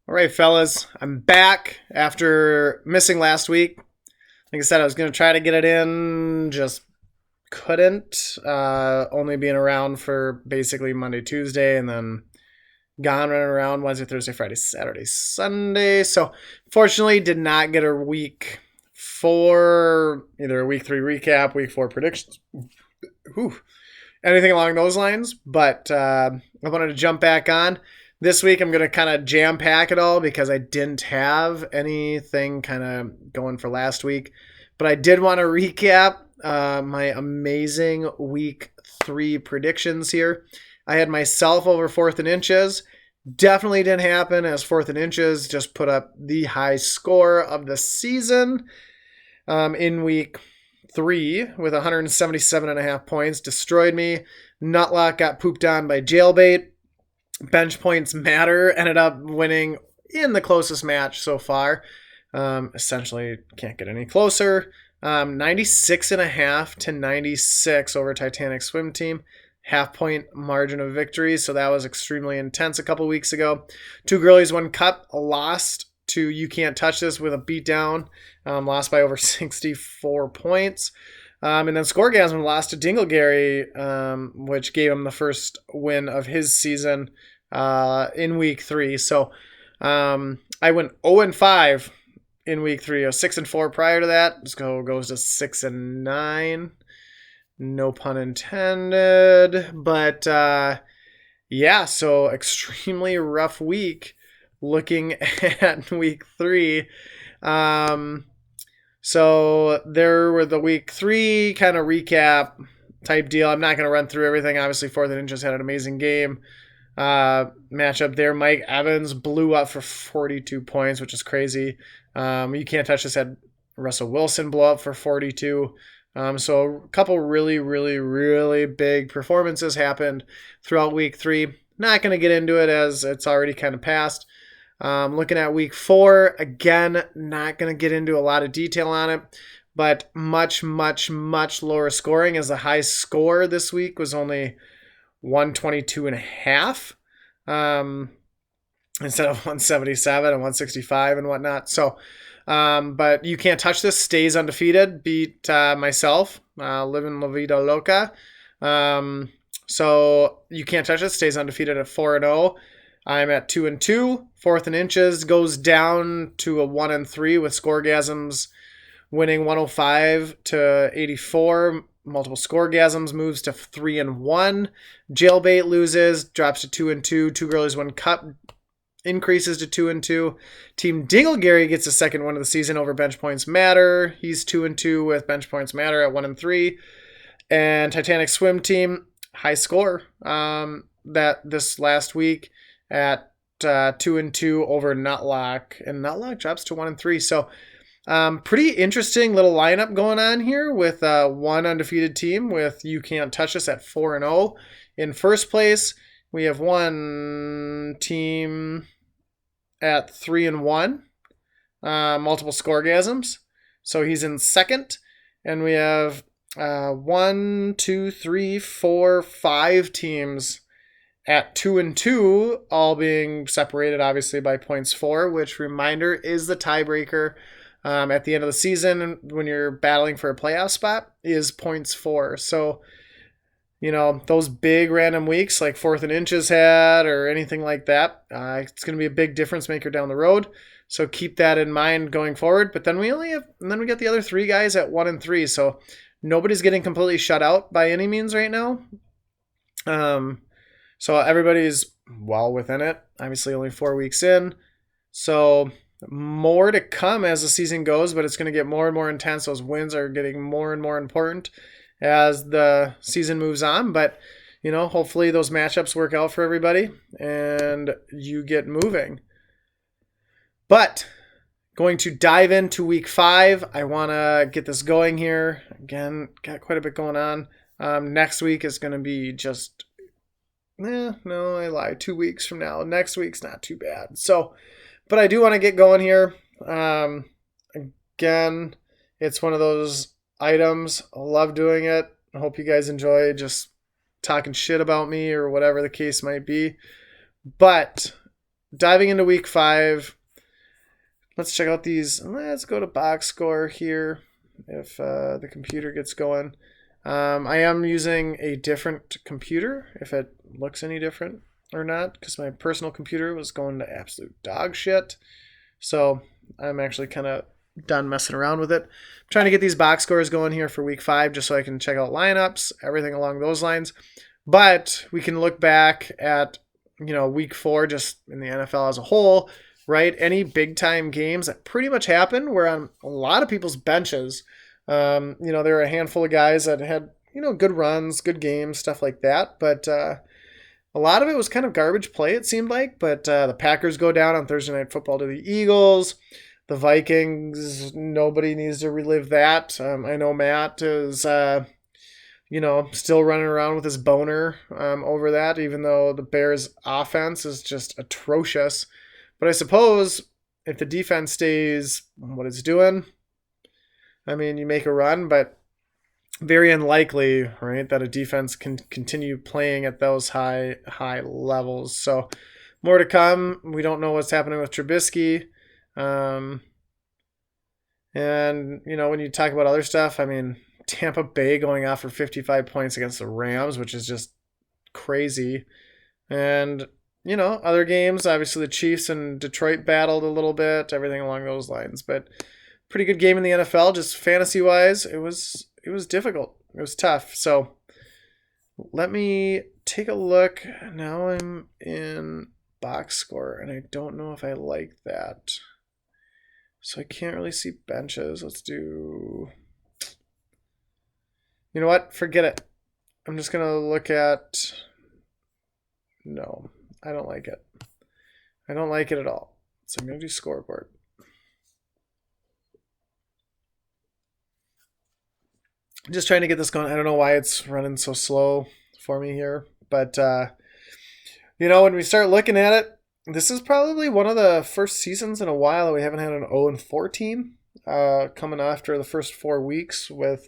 All right, fellas, I'm back after missing last week. Like I said, I was going to try to get it in, just couldn't. Only being around for basically Monday, Tuesday, and then gone running around Wednesday, Thursday, Friday, Saturday, Sunday. So, fortunately, did not get a week four, either a week three recap, week four predictions, anything along those lines. But I wanted to jump back on. This week, I'm going to kind of jam pack it all because I didn't have anything kind of going for last week. But I did want to recap my amazing week three predictions here. I had myself over fourth and inches. Definitely didn't happen as fourth and inches just put up the high score of the season in week three with 177.5 points. Destroyed me. Nutlock got pooped on by Jailbait. Bench points matter. Ended up winning in the closest match so far. Essentially can't get any closer. 96.5 to 96 over Titanic Swim Team. Half-point margin of victory, so that was extremely intense a couple weeks ago. Two girlies, one cup, lost to You Can't Touch This with a beatdown. Lost by over 64 points. And then Scoregasm lost to Dinglegary, which gave him the first win of his season in week three. So I went 0-5 in week three. I was 6-4 prior to that. So goes to 6-9. No pun intended. But yeah, so extremely rough week looking at week three. So there were the week three kind of recap type deal. I'm not going to run through everything. Obviously, Fourth and Inches had an amazing game. Matchup there. Mike Evans blew up for 42 points, which is crazy. You Can't Touch This had Russell Wilson blow up for 42. So a couple really, really, really big performances happened throughout week three. Not going to get into it as it's already kind of passed. Looking at week four, again, not going to get into a lot of detail on it, but much, much, much lower scoring as the high score this week was only 122.5 instead of 177 and 165 and whatnot. So, but You Can't Touch This stays undefeated, beat myself, Living La Vida Loca. So You Can't Touch This stays undefeated at 4-0. I'm at 2-2. Fourth and Inches goes down to a 1-3 with Scoregasms winning 105 to 84. Multiple Scoregasms moves to 3-1. Jailbait loses, drops to 2-2. Two Girlies One Cup increases to 2-2. Team Dinglegary gets a second win of the season over Bench Points Matter. He's 2-2 with Bench Points Matter at 1-3. And Titanic Swim Team, high score that this last week at 2-2 over Nutlock, and Nutlock drops to 1-3. So pretty interesting little lineup going on here with one undefeated team with You Can't Touch Us at 4-0 in first place. We have one team at 3-1, multiple Scoregasms, so he's in second. And we have 1, 2, 3, 4, 5 teams at 2-2, all being separated obviously by points 4, which, reminder, is the tiebreaker at the end of the season when you're battling for a playoff spot, is points 4. So, you know, those big random weeks like Fourth and Inches had or anything like that, it's going to be a big difference maker down the road. So keep that in mind going forward. But then we get the other 3 guys at 1-3. So nobody's getting completely shut out by any means right now. So everybody's well within it. Obviously only 4 weeks in. So more to come as the season goes, but it's going to get more and more intense. Those wins are getting more and more important as the season moves on. But, you know, hopefully those matchups work out for everybody and you get moving. But going to dive into week 5. I want to get this going here. Again, got quite a bit going on. Next week is going to be just... no, I lied. 2 weeks from now. Next week's not too bad. So, but I do want to get going here. Again, it's one of those items. I love doing it. I hope you guys enjoy just talking shit about me or whatever the case might be. But diving into week 5, let's check out these. Let's go to box score here if the computer gets going. I am using a different computer, if it looks any different or not, because my personal computer was going to absolute dog shit. So I'm actually kind of done messing around with it. I'm trying to get these box scores going here for week 5 just so I can check out lineups, everything along those lines. But we can look back at, week 4 just in the NFL as a whole, right? Any big time games that pretty much happened were on a lot of people's benches. There were a handful of guys that had, good runs, good games, stuff like that. But a lot of it was kind of garbage play, it seemed like. But the Packers go down on Thursday Night Football to the Eagles. The Vikings, nobody needs to relive that. I know Matt is, still running around with his boner over that, even though the Bears' offense is just atrocious. But I suppose if the defense stays what it's doing, I mean, you make a run, but very unlikely, right, that a defense can continue playing at those high levels. So more to come. We don't know what's happening with Trubisky. And, when you talk about other stuff, I mean, Tampa Bay going off for 55 points against the Rams, which is just crazy. And, other games, obviously the Chiefs and Detroit battled a little bit, everything along those lines. But pretty good game in the NFL, just fantasy-wise. It was difficult. It was tough. So let me take a look. Now I'm in box score, and I don't know if I like that. So I can't really see benches. Let's do... You know what? Forget it. I'm just going to look at... No, I don't like it. I don't like it at all. So I'm going to do scoreboard. Just trying to get this going. I don't know why it's running so slow for me here. But, when we start looking at it, this is probably one of the first seasons in a while that we haven't had an 0-4 team coming after the first 4 weeks with,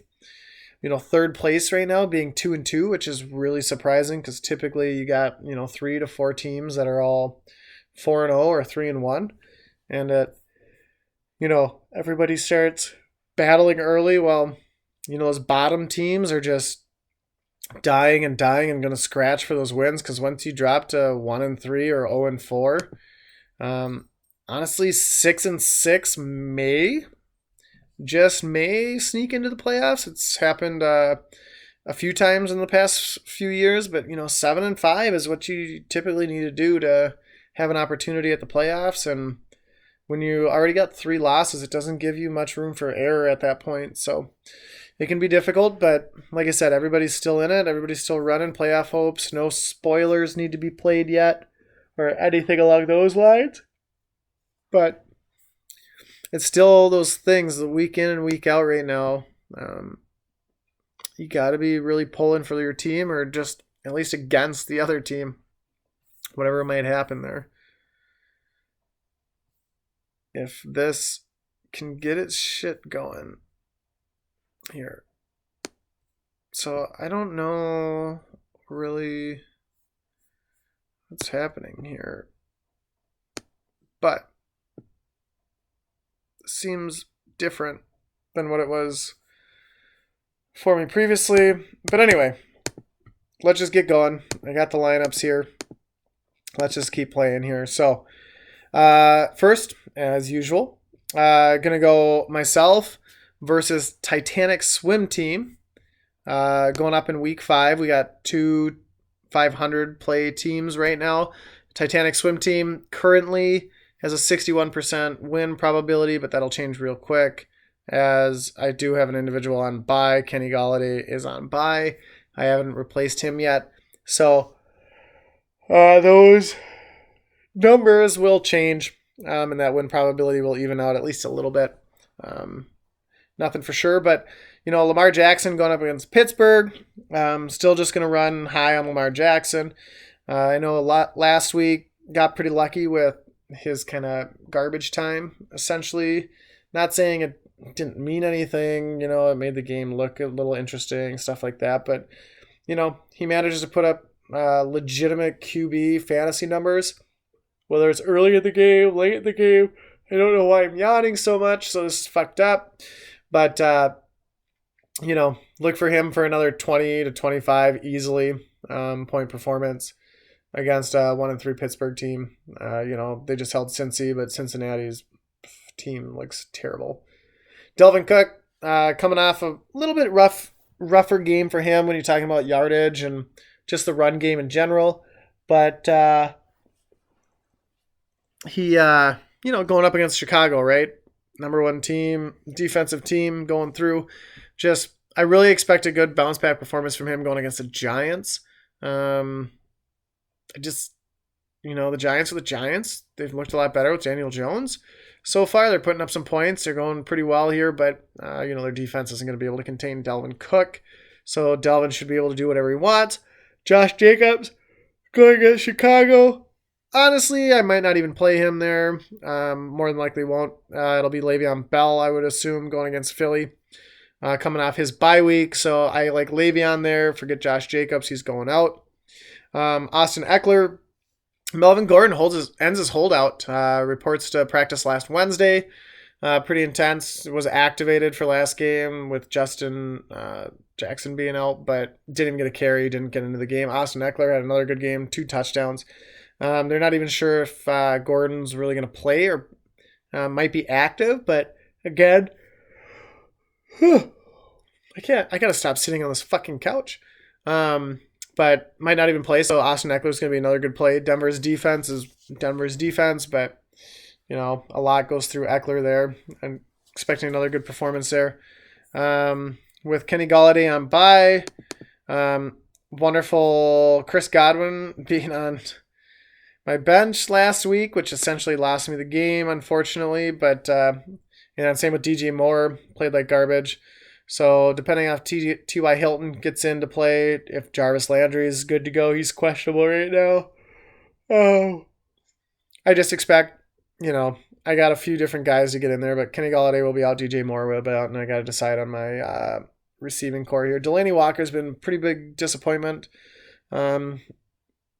third place right now being 2-2, which is really surprising because typically you got, 3 to 4 teams that are all 4-0 or 3-1. And everybody starts battling early. Well, those bottom teams are just dying and going to scratch for those wins because once you drop to 1-3 or 0-4, honestly, 6-6 may sneak into the playoffs. It's happened a few times in the past few years, but 7-5 is what you typically need to do to have an opportunity at the playoffs. And when you already got 3 losses, it doesn't give you much room for error at that point. So it can be difficult, but like I said, everybody's still in it. Everybody's still running playoff hopes. No spoilers need to be played yet or anything along those lines. But it's still those things, the week in and week out right now. You got to be really pulling for your team or just at least against the other team, whatever might happen there. If this can get its shit going here. So I don't know really what's happening here, but it seems different than what it was for me previously. But anyway, let's just get going. I got the lineups here. Let's just keep playing here. So first, as usual, gonna go myself versus Titanic Swim Team. Going up in week 5. We got 2 500 play teams right now. Titanic Swim Team currently has a 61% win probability, but that'll change real quick as I do have an individual on bye. Kenny Golladay is on bye. I haven't replaced him yet. So those numbers will change, and that win probability will even out at least a little bit. Nothing for sure, but Lamar Jackson going up against Pittsburgh. Still just going to run high on Lamar Jackson. I know last week got pretty lucky with his kind of garbage time, essentially. Not saying it didn't mean anything, it made the game look a little interesting, stuff like that. But, he manages to put up legitimate QB fantasy numbers whether it's early in the game, late in the game. I don't know why I'm yawning so much, so this is fucked up. But, look for him for another 20 to 25 easily point performance against a 1-3 Pittsburgh team. They just held Cincy, but Cincinnati's team looks terrible. Delvin Cook coming off a little bit rougher game for him when you're talking about yardage and just the run game in general. But he, going up against Chicago, right? Number one team, defensive team going through. I really expect a good bounce back performance from him going against the Giants. The Giants are the Giants. They've looked a lot better with Daniel Jones. So far, they're putting up some points. They're going pretty well here, but, their defense isn't going to be able to contain Delvin Cook. So Delvin should be able to do whatever he wants. Josh Jacobs going against Chicago. Honestly, I might not even play him there. More than likely won't. It'll be Le'Veon Bell, I would assume, going against Philly. Coming off his bye week. So I like Le'Veon there. Forget Josh Jacobs. He's going out. Austin Eckler. Melvin Gordon ends his holdout. Reports to practice last Wednesday. Pretty intense. Was activated for last game with Justin Jackson being out, but didn't even get a carry. Didn't get into the game. Austin Eckler had another good game. 2 touchdowns. They're not even sure if Gordon's really going to play or might be active, but again, I gotta stop sitting on this fucking couch. But might not even play, so Austin Eckler is going to be another good play. Denver's defense is Denver's defense, but, a lot goes through Eckler there. I'm expecting another good performance there. With Kenny Golladay on bye, wonderful Chris Godwin being on my bench last week, which essentially lost me the game, unfortunately. But, same with DJ Moore, played like garbage. So depending on if T.Y. Hilton gets into play, if Jarvis Landry is good to go, he's questionable right now. I just expect, I got a few different guys to get in there, but Kenny Golladay will be out, DJ Moore will be out, and I got to decide on my receiving core here. Delaney Walker's been a pretty big disappointment, other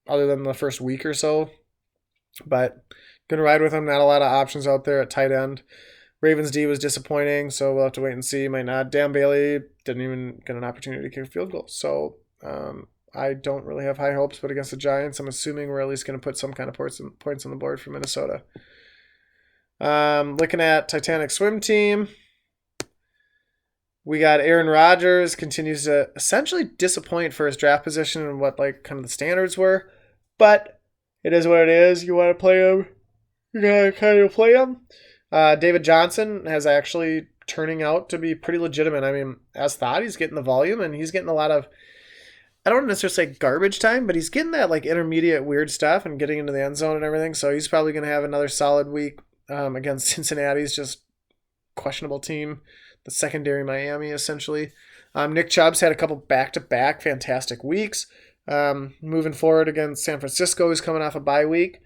than the first week or so. But gonna ride with him. Not a lot of options out there at tight end. Ravens D was disappointing, so we'll have to wait and see. Might not. Dan Bailey didn't even get an opportunity to kick a field goal. So I don't really have high hopes, but against the Giants, I'm assuming we're at least going to put some kind of points on the board for Minnesota. Looking at Titanic swim team, we got Aaron Rodgers continues to essentially disappoint for his draft position and what kind of the standards were, but it is what it is. You want to play him, you gotta kind of play him. David Johnson has actually turning out to be pretty legitimate. I mean, as thought, he's getting the volume and he's getting a lot of, I don't necessarily say garbage time, but he's getting that intermediate weird stuff and getting into the end zone and everything. So he's probably going to have another solid week against Cincinnati's just questionable team, the secondary Miami essentially. Nick Chubb's had a couple back-to-back fantastic weeks. Moving forward against San Francisco, he's coming off a bye week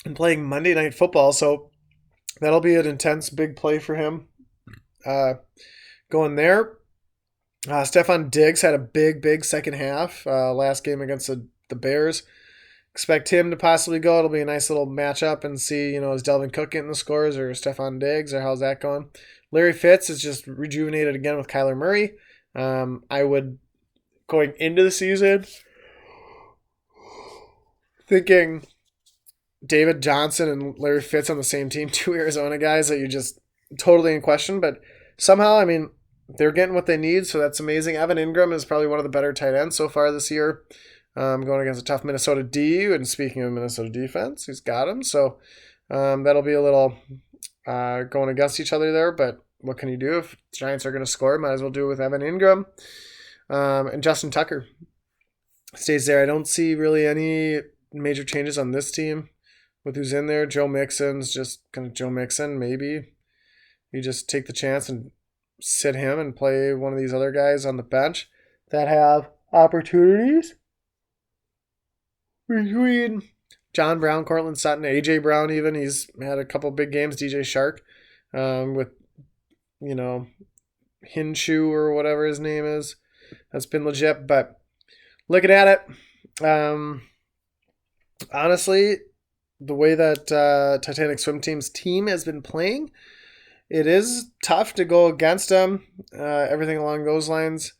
and playing Monday Night Football, so that'll be an intense big play for him going there. Stephon Diggs had a big second half last game against the Bears. Expect him to possibly go. It'll be a nice little matchup and see, is Delvin Cook getting the scores or Stephon Diggs or how's that going? Larry Fitz is just rejuvenated again with Kyler Murray. I would, going into the season, thinking David Johnson and Larry Fitz on the same team, 2 Arizona guys that you just totally in question. But somehow, they're getting what they need, so that's amazing. Evan Ingram is probably one of the better tight ends so far this year, going against a tough Minnesota D. And speaking of Minnesota defense, he's got him. So that'll be a little going against each other there. But what can you do if the Giants are going to score? Might as well do it with Evan Ingram. And Justin Tucker stays there. I don't see really any major changes on this team with who's in there. Joe Mixon's just kind of Joe Mixon. Maybe you just take the chance and sit him and play one of these other guys on the bench that have opportunities between John Brown, Cortland Sutton, A.J. Brown even. He's had a couple big games. DJ Shark with, Hinshu or whatever his name is. That's been legit. But looking at it, Honestly, the way that Titanic Swim Team's team has been playing, it is tough to go against them, everything along those lines.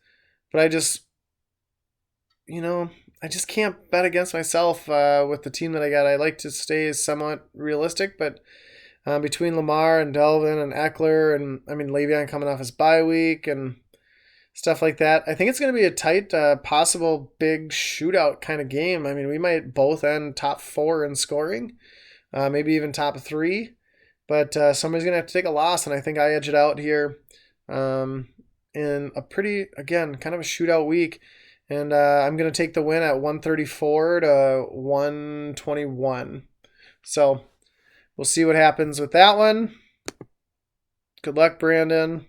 But I just can't bet against myself with the team that I got. I like to stay somewhat realistic, but between Lamar and Delvin and Eckler and, I mean, Le'Veon coming off his bye week and stuff like that, I think it's going to be a tight, possible big shootout kind of game. I mean, we might both end top 4 in scoring, maybe even top 3. But somebody's going to have to take a loss, and I think I edge it out here in a pretty, again, kind of a shootout week. And I'm going to take the win at 134 to 121. So we'll see what happens with that one. Good luck, Brandon.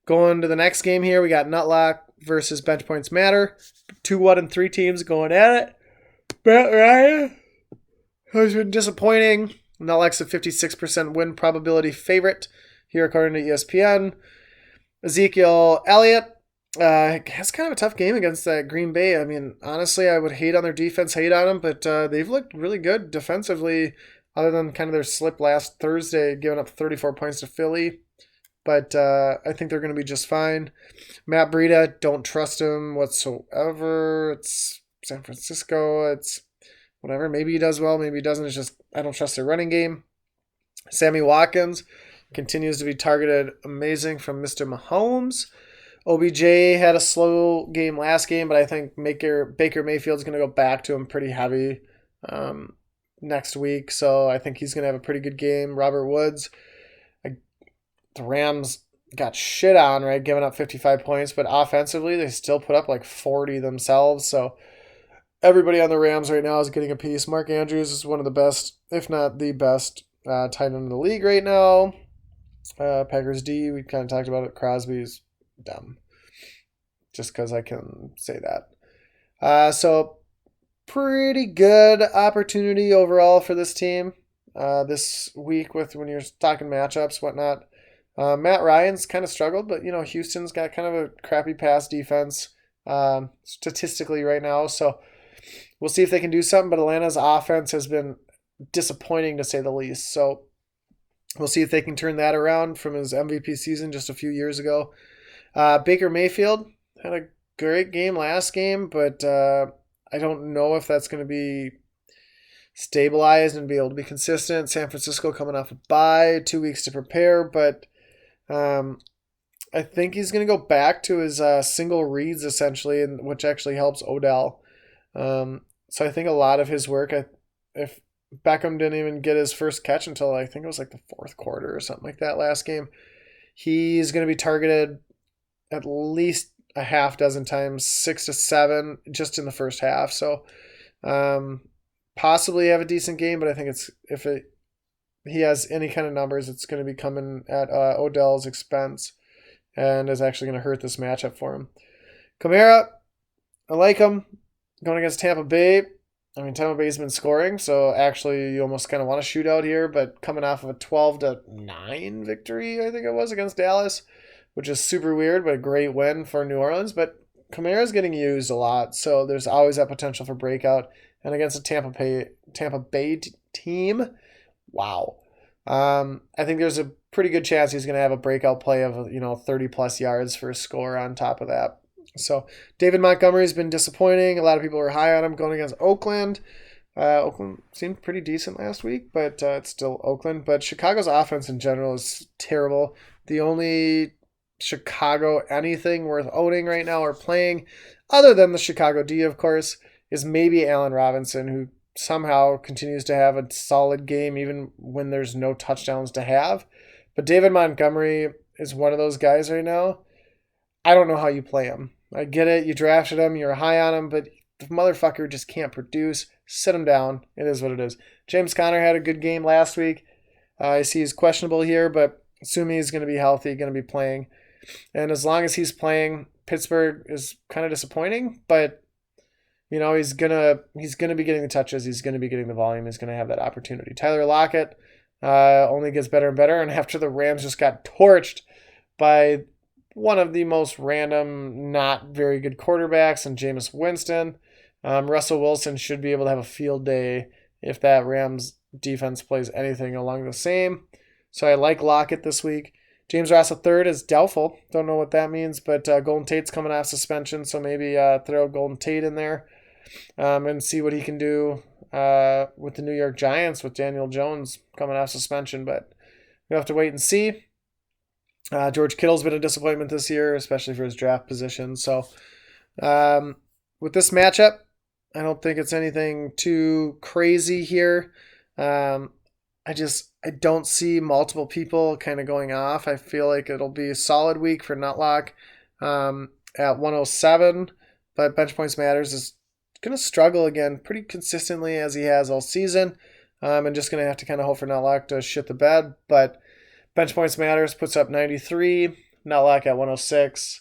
Going to the next game here, we got Nutlock versus Bench Points Matter. 2, 1, and 3 teams going at it. Matt Ryan has been disappointing. Nutlock's a 56% win probability favorite here according to ESPN. Ezekiel Elliott has kind of a tough game against that Green Bay. I mean, honestly, I would hate on their defense, hate on them, but they've looked really good defensively, other than kind of their slip last Thursday, giving up 34 points to Philly. But I think they're going to be just fine. Matt Breida, don't trust him whatsoever. It's San Francisco. It's whatever. Maybe he does well, maybe he doesn't. It's just I don't trust their running game. Sammy Watkins continues to be targeted amazing from Mr. Mahomes. OBJ had a slow game last game, but I think Baker Mayfield's going to go back to him pretty heavy next week. So I think he's going to have a pretty good game. Robert Woods, the Rams got shit on, right, giving up 55 points, but offensively they still put up like 40 themselves. So everybody on the Rams right now is getting a piece. Mark Andrews is one of the best, if not the best, tight end in the league right now. Packers D, we kind of talked about it. Crosby's dumb, just because I can say that. So pretty good opportunity overall for this team this week with when you're talking matchups, whatnot. Matt Ryan's kind of struggled, but Houston's got kind of a crappy pass defense statistically right now, so we'll see if they can do something. But Atlanta's offense has been disappointing to say the least, so we'll see if they can turn that around from his MVP season just a few years ago. Baker Mayfield had a great game last game, but I don't know if that's going to be stabilized and be able to be consistent. San Francisco coming off a bye, 2 weeks to prepare, but I think he's going to go back to his single reads essentially, which actually helps Odell. So I think a lot of his work, if Beckham didn't even get his first catch until I think it was like the 4th quarter or something like that last game, he's going to be targeted at least a half dozen times, 6 to 7 just in the first half. So possibly have a decent game, but I think if he has any kind of numbers, it's going to be coming at Odell's expense and is actually going to hurt this matchup for him. Kamara, I like him going against Tampa Bay. I mean, Tampa Bay's been scoring, so actually you almost kind of want to shoot out here, but coming off of a 12-9 victory, I think it was, against Dallas, which is super weird, but a great win for New Orleans. But Kamara's getting used a lot, so there's always that potential for breakout. And against a Tampa Bay team, wow. I think there's a pretty good chance he's going to have a breakout play of 30-plus yards for a score on top of that. So David Montgomery's been disappointing. A lot of people are high on him going against Oakland. Oakland seemed pretty decent last week, but it's still Oakland. But Chicago's offense in general is terrible. The only Chicago anything worth owning right now or playing, other than the Chicago D, of course, is maybe Allen Robinson, who somehow continues to have a solid game even when there's no touchdowns to have. But David Montgomery is one of those guys right now. I don't know how you play him. I get it. You drafted him. You're high on him, but the motherfucker just can't produce. Sit him down. It is what it is. James Conner had a good game last week. I see he's questionable here, but assuming he's going to be healthy, going to be playing. And as long as he's playing, Pittsburgh is kind of disappointing, but he's gonna be getting the touches. He's gonna be getting the volume. He's gonna have that opportunity. Tyler Lockett only gets better and better. And after the Rams just got torched by one of the most random, not very good quarterbacks, and Jameis Winston, Russell Wilson should be able to have a field day if that Rams defense plays anything along the same. So I like Lockett this week. James Ross III is doubtful. Don't know what that means, but Golden Tate's coming off suspension, so maybe throw Golden Tate in there and see what he can do with the New York Giants with Daniel Jones coming off suspension. But we'll have to wait and see. George Kittle's been a disappointment this year, especially for his draft position. So with this matchup, I don't think it's anything too crazy here. I don't see multiple people kind of going off. I feel like it'll be a solid week for Nutlock at 107, but Bench Points Matters is going to struggle again pretty consistently as he has all season. And just going to have to kind of hope for Nutlock to shit the bed. But Bench Points Matters puts up 93, Nutlock at 106.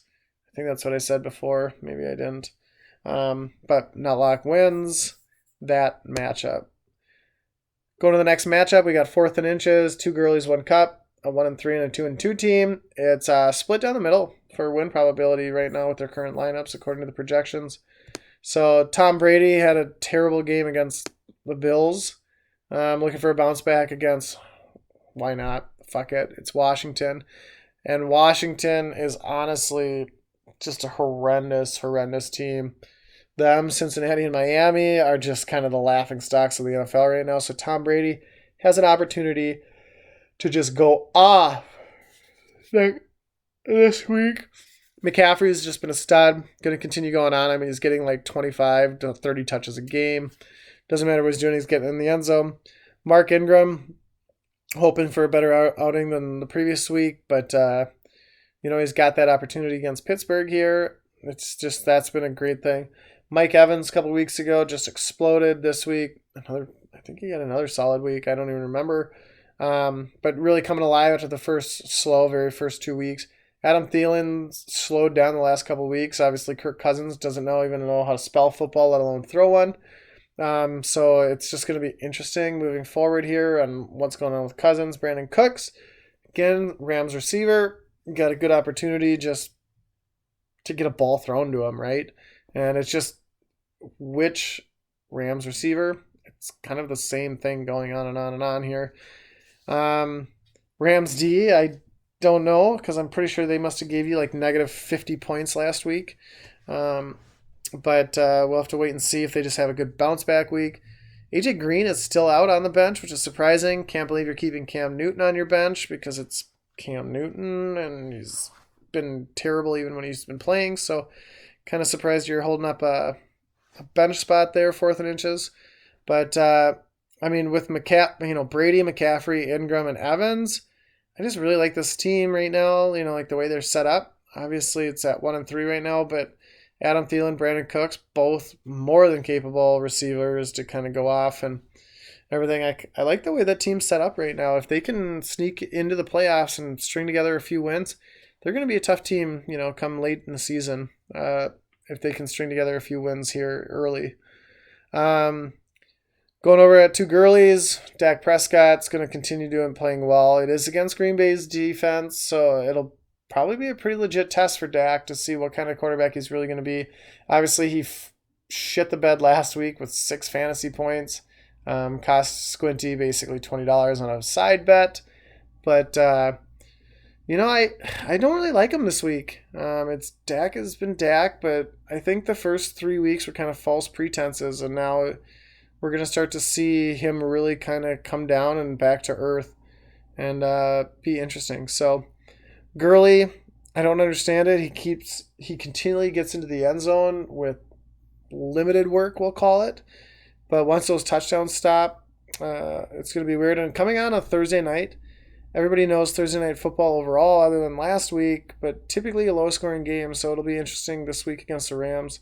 I think that's what I said before. Maybe I didn't. But Nutlock wins that matchup. Going to the next matchup, we got 4th and Inches, 2 girlies, 1 cup, a 1-3 and a 2-2 team. It's split down the middle for win probability right now with their current lineups according to the projections. So Tom Brady had a terrible game against the Bills. Looking for a bounce back against, why not? Fuck it. It's Washington. And Washington is honestly just a horrendous team. Them, Cincinnati, and Miami are just kind of the laughing stocks of the NFL right now. So Tom Brady has an opportunity to just go off this week. McCaffrey's just been a stud. Going to continue going on. I mean, he's getting like 25 to 30 touches a game. Doesn't matter what he's doing. He's getting in the end zone. Mark Ingram, hoping for a better outing than the previous week. But, he's got that opportunity against Pittsburgh here. It's just, that's been a great thing. Mike Evans a couple weeks ago just exploded this week. I think he had another solid week. I don't even remember. But really coming alive after the very first 2 weeks. Adam Thielen slowed down the last couple weeks. Obviously, Kirk Cousins doesn't even know how to spell football, let alone throw one. So it's just going to be interesting moving forward here on what's going on with Cousins. Brandon Cooks, again, Rams receiver, got a good opportunity just to get a ball thrown to him, right? And it's just which Rams receiver. It's kind of the same thing going on and on and on here. Rams D, I don't know because I'm pretty sure they must have gave you like negative 50 points last week. But we'll have to wait and see if they just have a good bounce back week. AJ Green is still out on the bench, which is surprising. Can't believe you're keeping Cam Newton on your bench because it's Cam Newton and he's been terrible even when he's been playing. So kind of surprised you're holding up a bench spot there, 4th and Inches. But, with Brady, McCaffrey, Ingram, and Evans, I just really like this team right now, like the way they're set up. Obviously, it's at 1-3 right now, but Adam Thielen, Brandon Cooks, both more than capable receivers to kind of go off and everything. I like the way that team's set up right now. If they can sneak into the playoffs and string together a few wins, they're going to be a tough team, come late in the season. If they can string together a few wins here early. Going over at 2 girlies, Dak Prescott's going to continue playing well. It is against Green Bay's defense, so it'll probably be a pretty legit test for Dak to see what kind of quarterback he's really going to be. Obviously, he shit the bed last week with 6 fantasy points. Cost Squinty basically $20 on a side bet. But, I don't really like him this week. Dak has been Dak, but I think the first 3 weeks were kind of false pretenses, and now we're going to start to see him really kind of come down and back to earth and be interesting. So, Gurley, I don't understand it. He continually gets into the end zone with limited work, we'll call it. But once those touchdowns stop, it's going to be weird. And coming on a Thursday night, everybody knows Thursday night football overall other than last week, but typically a low-scoring game, so it'll be interesting this week against the Rams.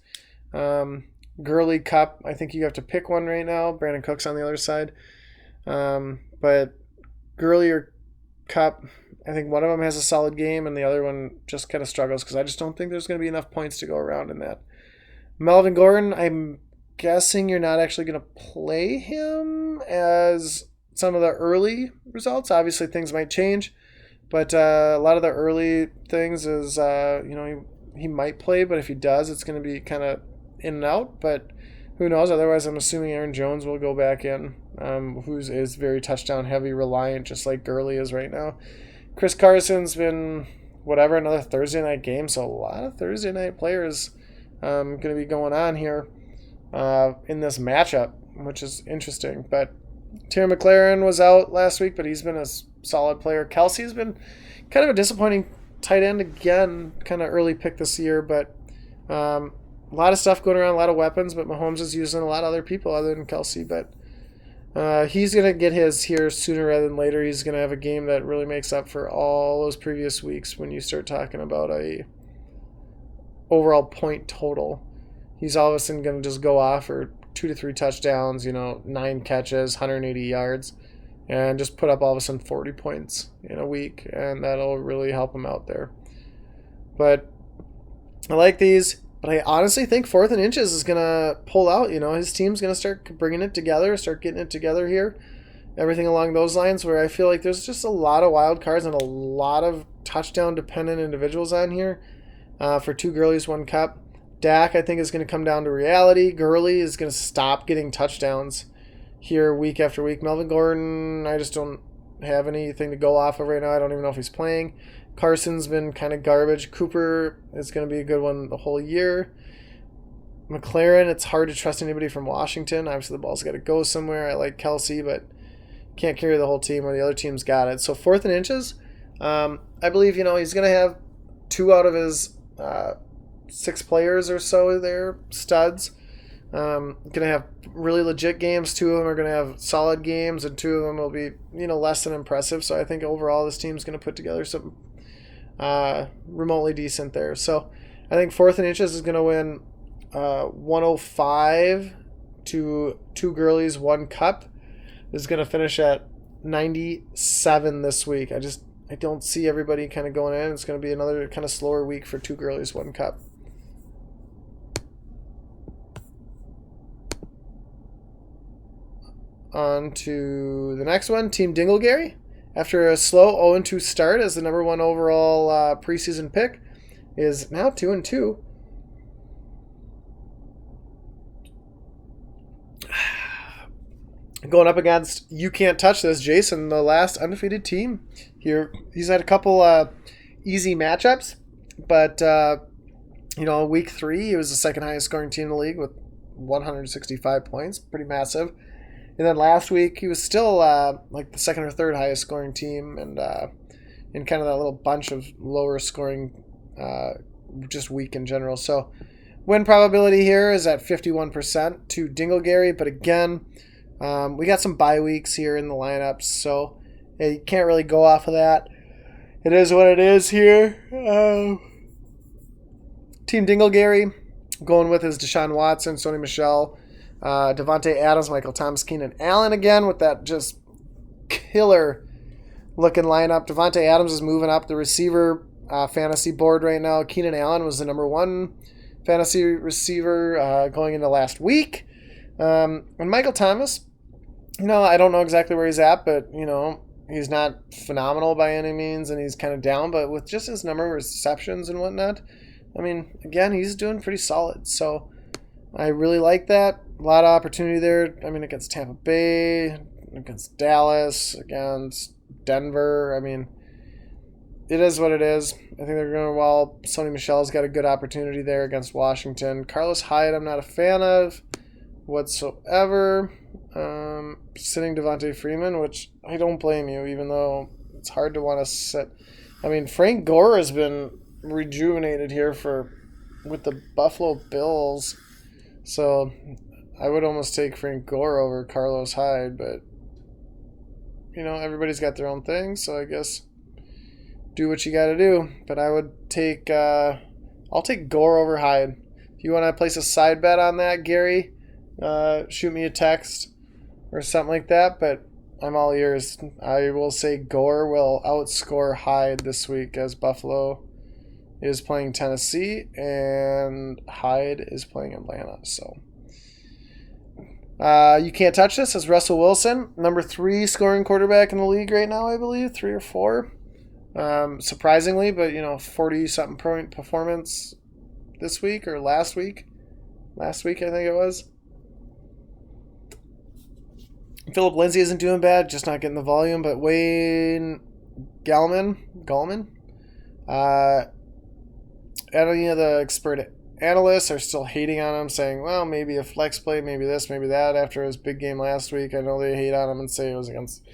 Gurley, Cup, I think you have to pick one right now. Brandon Cooks on the other side. But Gurley or Cup, I think one of them has a solid game and the other one just kind of struggles because I just don't think there's going to be enough points to go around in that. Melvin Gordon, I'm guessing you're not actually going to play him as some of the early results. Obviously, things might change, but a lot of the early things is, he might play, but if he does, it's going to be kind of in and out. But who knows? Otherwise, I'm assuming Aaron Jones will go back in, who is very touchdown heavy reliant, just like Gurley is right now. Chris Carson's been another Thursday night game, so a lot of Thursday night players going to be going on here in this matchup, which is interesting. But Terry McLaurin was out last week, but he's been a solid player. Kelsey's been kind of a disappointing tight end again, kind of early pick this year, but a lot of stuff going around, a lot of weapons, but Mahomes is using a lot of other people other than Kelsey. But he's going to get his here sooner rather than later. He's going to have a game that really makes up for all those previous weeks when you start talking about a overall point total. He's all of a sudden going to just go off for 2 to 3 touchdowns, 9 catches, 180 yards, and just put up all of a sudden 40 points in a week, and that'll really help him out there. But I like these. But I honestly think 4th and Inches is going to pull out. His team's going to start bringing it together, start getting it together here. Everything along those lines, where I feel like there's just a lot of wild cards and a lot of touchdown-dependent individuals on here for 2 Gurleys, 1 Cup. Dak, I think, is going to come down to reality. Gurley is going to stop getting touchdowns here week after week. Melvin Gordon, I just don't have anything to go off of right now. I don't even know if he's playing. Carson's been kind of garbage. Cooper is going to be a good one the whole year. McLaurin, it's hard to trust anybody from Washington. Obviously, the ball's got to go somewhere. I like Kelsey, but can't carry the whole team or the other team's got it. So 4th and Inches, I believe, he's going to have 2 out of his 6 players or so there, studs. Going to have really legit games. 2 of them are going to have solid games, and 2 of them will be, less than impressive. So I think overall this team's going to put together some remotely decent there. So I think 4th and Inches is going to win 105 to 2 Gurleys, 1 Cup. Is going to finish at 97 this week. I don't see everybody kind of going in. It's going to be another kind of slower week for 2 Gurleys, 1 Cup. On to the next one, Team Dinglegary. After a slow 0-2 start as the number 1 overall preseason pick, is now 2-2. Going up against You Can't Touch This, Jason, the last undefeated team here. He's had a couple easy matchups, but week 3 he was the second highest scoring team in the league with 165 points, pretty massive. And then last week, he was still like the second or third highest scoring team, and in kind of that little bunch of lower scoring just week in general. So win probability here is at 51% to Dinglegary. But again, we got some bye weeks here in the lineups, so you can't really go off of that. It is what it is here. Team Dinglegary going with his Deshaun Watson, Sony Michel, Devontae Adams, Michael Thomas, Keenan Allen again with that just killer looking lineup. Devontae Adams is moving up the receiver fantasy board right now. Keenan Allen was the number 1 fantasy receiver going into last week. And Michael Thomas, I don't know exactly where he's at, but, he's not phenomenal by any means, and he's kind of down. But with just his number of receptions and whatnot, again, he's doing pretty solid. So I really like that. A lot of opportunity there. Against Tampa Bay, against Dallas, against Denver. It is what it is. I think they're going well. Sony Michel's got a good opportunity there against Washington. Carlos Hyde, I'm not a fan of whatsoever. Sitting Devontae Freeman, which I don't blame you, even though it's hard to want to sit. Frank Gore has been rejuvenated here with the Buffalo Bills. So I would almost take Frank Gore over Carlos Hyde, but everybody's got their own thing, so I guess do what you got to do. But I would I'll take Gore over Hyde. If you want to place a side bet on that, Gary, shoot me a text or something like that, but I'm all ears. I will say Gore will outscore Hyde this week as Buffalo is playing Tennessee and Hyde is playing Atlanta. So You Can't Touch This as Russell Wilson, number 3 scoring quarterback in the league right now, I believe, 3 or 4. Surprisingly, but 40-something point performance this week or last week. Last week, I think it was. Philip Lindsay isn't doing bad, just not getting the volume. But Wayne Gallman, uh, any of the expert analysts are still hating on him, saying, well, maybe a flex play, maybe this, maybe that after his big game last week. I know they hate on him and say it was against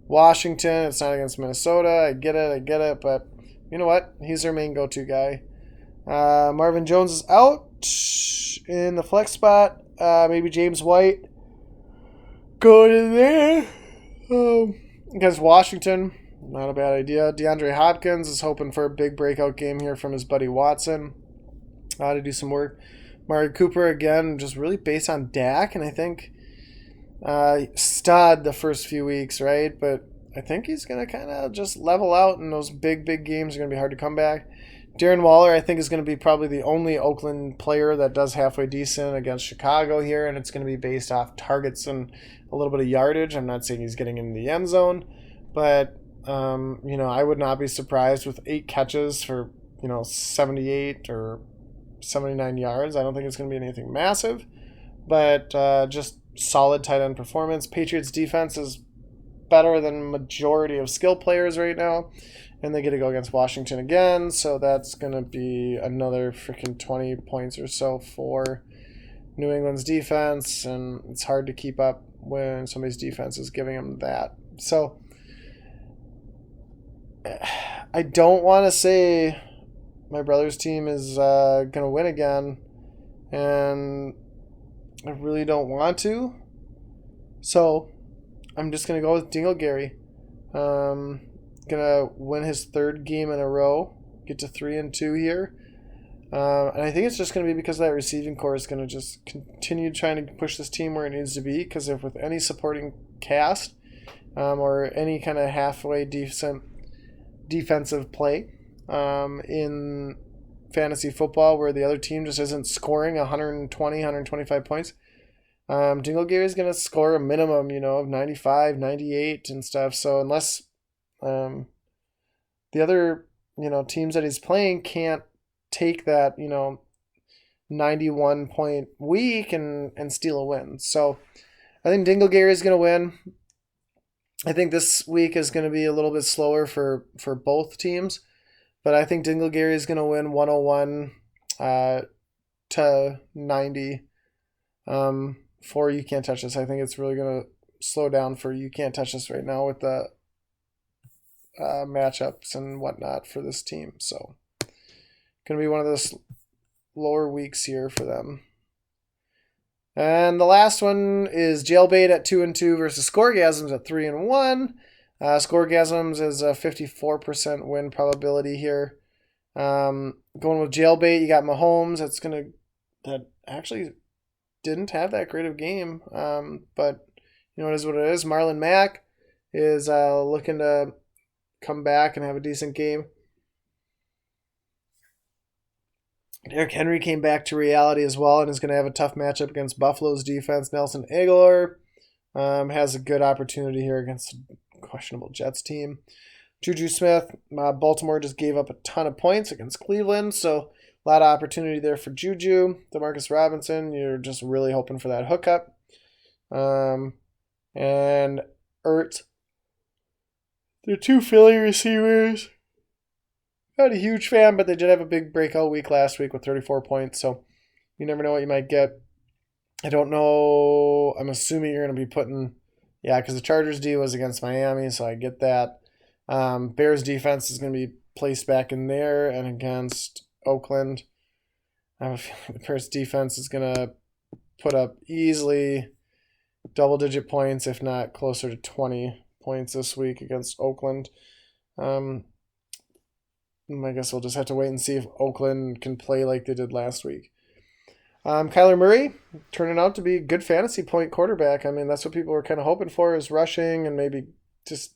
Washington. It's not against Minnesota. I get it. But you know what? He's their main go-to guy. Marvin Jones is out in the flex spot. Maybe James White going in there against Washington. Not a bad idea. DeAndre Hopkins is hoping for a big breakout game here from his buddy Watson to do some work. Amari Cooper, again, just really based on Dak, and I think stud the first few weeks, right? But I think he's going to kind of just level out, and those big games are going to be hard to come back. Darren Waller, I think, is going to be probably the only Oakland player that does halfway decent against Chicago here, and it's going to be based off targets and a little bit of yardage. I'm not saying he's getting into the end zone, but I would not be surprised with 8 catches for 78 or 79 yards. I don't think it's going to be anything massive, but just solid tight end performance. Patriots defense is better than majority of skill players right now, and they get to go against Washington again, so that's going to be another freaking 20 points or so for New England's defense, and it's hard to keep up when somebody's defense is giving them that. So I don't want to say my brother's team is going to win again, and I really don't want to, so I'm just going to go with Dingle Gary. Going to win his 3rd game in a row, get to 3-2 here. And I think it's just going to be because that receiving core is going to just continue trying to push this team where it needs to be, because if with any supporting cast or any kind of halfway decent defensive play in fantasy football where the other team just isn't scoring 120, 125 points, Dingle Gary is going to score a minimum, of 95, 98 and stuff. So unless the other, teams that he's playing can't take that, 91 point week and steal a win. So I think Dingle Gary is going to win. I think this week is going to be a little bit slower for both teams, but I think Dingle Gary is going to win 101 to 90 for You Can't Touch Us. I think it's really going to slow down for You Can't Touch Us right now with the matchups and whatnot for this team. So going to be one of those lower weeks here for them. And the last one is Jailbait at 2-2 versus Scoregasms at 3-1. Scoregasms is a 54% win probability here. Going with Jailbait, you got Mahomes. That actually didn't have that great of a game, but it is what it is. Marlon Mack is looking to come back and have a decent game. Derrick Henry came back to reality as well and is going to have a tough matchup against Buffalo's defense. Nelson Agholor has a good opportunity here against a questionable Jets team. Juju Smith, Baltimore just gave up a ton of points against Cleveland, so a lot of opportunity there for Juju. Demarcus Robinson, you're just really hoping for that hookup. And Ertz. They're 2 Philly receivers. Not a huge fan, but they did have a big breakout week last week with 34 points, so you never know what you might get. I don't know. I'm assuming you're going to be putting, because the Chargers D was against Miami, so I get that. Bears defense is going to be placed back in there and against Oakland. I have a feeling the Bears defense is going to put up easily double-digit points, if not closer to 20 points this week against Oakland. I guess we'll just have to wait and see if Oakland can play like they did last week. Kyler Murray turning out to be a good fantasy point quarterback. I mean, that's what people were kind of hoping for, is rushing and maybe just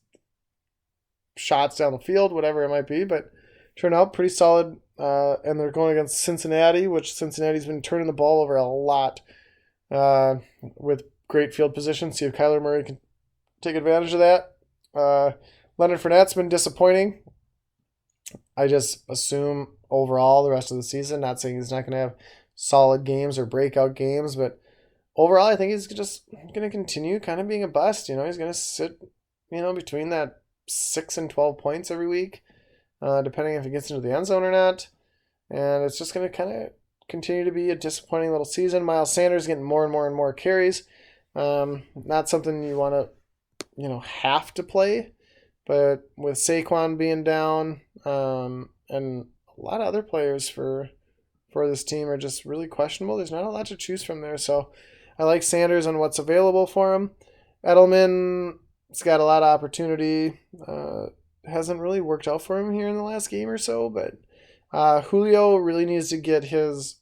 shots down the field, whatever it might be. But turned out pretty solid. And they're going against Cincinnati, which Cincinnati's been turning the ball over a lot with great field position. See if Kyler Murray can take advantage of that. Leonard Fournette's been disappointing. I just assume overall the rest of the season, not saying he's not going to have solid games or breakout games, but overall, I think he's just going to continue kind of being a bust. He's going to sit, between that 6 and 12 points every week, depending if he gets into the end zone or not. And it's just going to kind of continue to be a disappointing little season. Miles Sanders getting more and more and more carries. Not something you want to, have to play. But with Saquon being down, and a lot of other players for this team are just really questionable, there's not a lot to choose from there. So I like Sanders and what's available for him. Edelman's got a lot of opportunity. Hasn't really worked out for him here in the last game or so, but Julio really needs to get his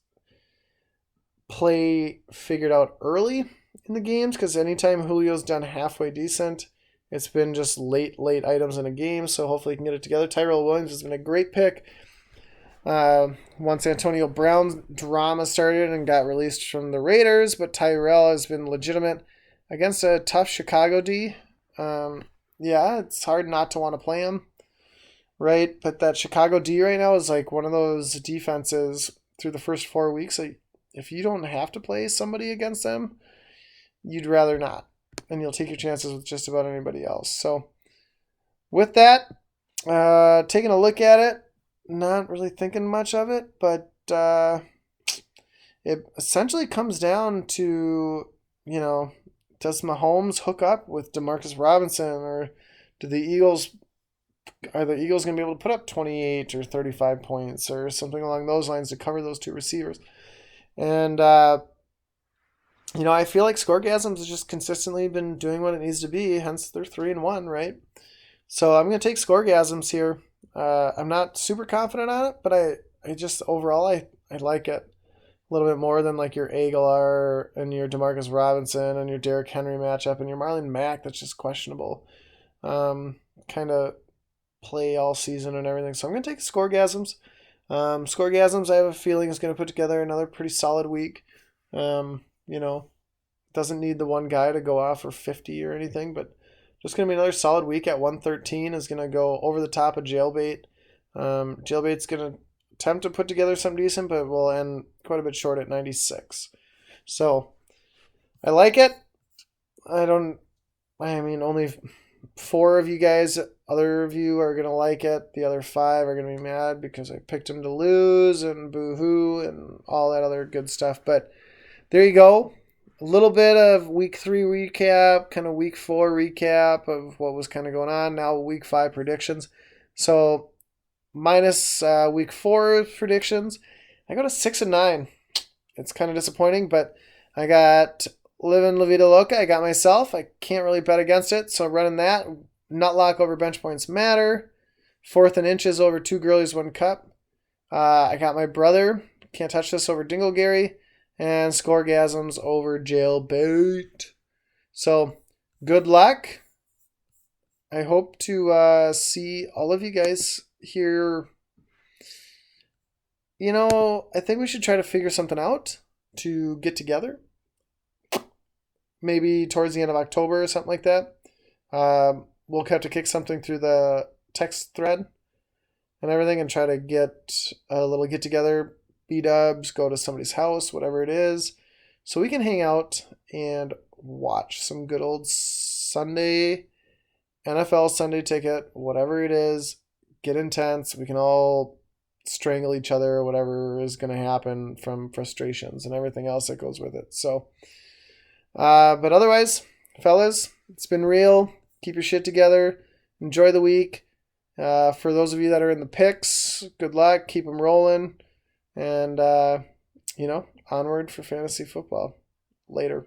play figured out early in the games, because anytime Julio's done halfway decent, it's been just late items in a game, so hopefully he can get it together. Tyrell Williams has been a great pick. Once Antonio Brown's drama started and got released from the Raiders, but Tyrell has been legitimate against a tough Chicago D. Yeah, it's hard not to want to play him, right? But that Chicago D right now is like one of those defenses through the first 4 weeks. Like, if you don't have to play somebody against them, you'd rather not. And you'll take your chances with just about anybody else. So with that, taking a look at it, not really thinking much of it, but it essentially comes down to, does Mahomes hook up with Demarcus Robinson, or are the Eagles going to be able to put up 28 or 35 points or something along those lines to cover those two receivers? And I feel like Scoregasms has just consistently been doing what it needs to be, hence they're 3-1, right? So I'm going to take Scoregasms here. I'm not super confident on it, but I just overall I like it a little bit more than like your Aguilar and your Demarcus Robinson and your Derrick Henry matchup and your Marlon Mack that's just questionable. Kind of play all season and everything. So I'm going to take Scoregasms. Scoregasms, I have a feeling, is going to put together another pretty solid week. Doesn't need the one guy to go off for 50 or anything, but just going to be another solid week at 113. Is going to go over the top of Jailbait. Jailbait's going to attempt to put together something decent, but will end quite a bit short at 96. So I like it. Only 4 of you guys, other of you are going to like it. The other 5 are going to be mad because I picked him to lose and boo-hoo and all that other good stuff. But there you go. A little bit of week 3 recap, kind of week 4 recap of what was kind of going on. Now week 5 predictions. So minus week 4 predictions, I go to 6-9. It's kind of disappointing, but I got Living La Vida Loca. I got myself. I can't really bet against it, so running that. Nutlock over bench points matter. 4th and inches over 2 girlies, 1 cup. I got my brother. Can't touch this over Dingleberry. And Scoregasms over Jailbait. So, good luck. I hope to see all of you guys here. I think we should try to figure something out to get together. Maybe towards the end of October or something like that. We'll have to kick something through the text thread and everything and try to get a little get together. B-dubs, go to somebody's house, whatever it is, so we can hang out and watch some good old Sunday, NFL Sunday ticket, whatever it is, get intense. We can all strangle each other or whatever is going to happen from frustrations and everything else that goes with it. So, but otherwise, fellas, it's been real. Keep your shit together. Enjoy the week. For those of you that are in the picks, good luck. Keep them rolling. And, onward for fantasy football. Later.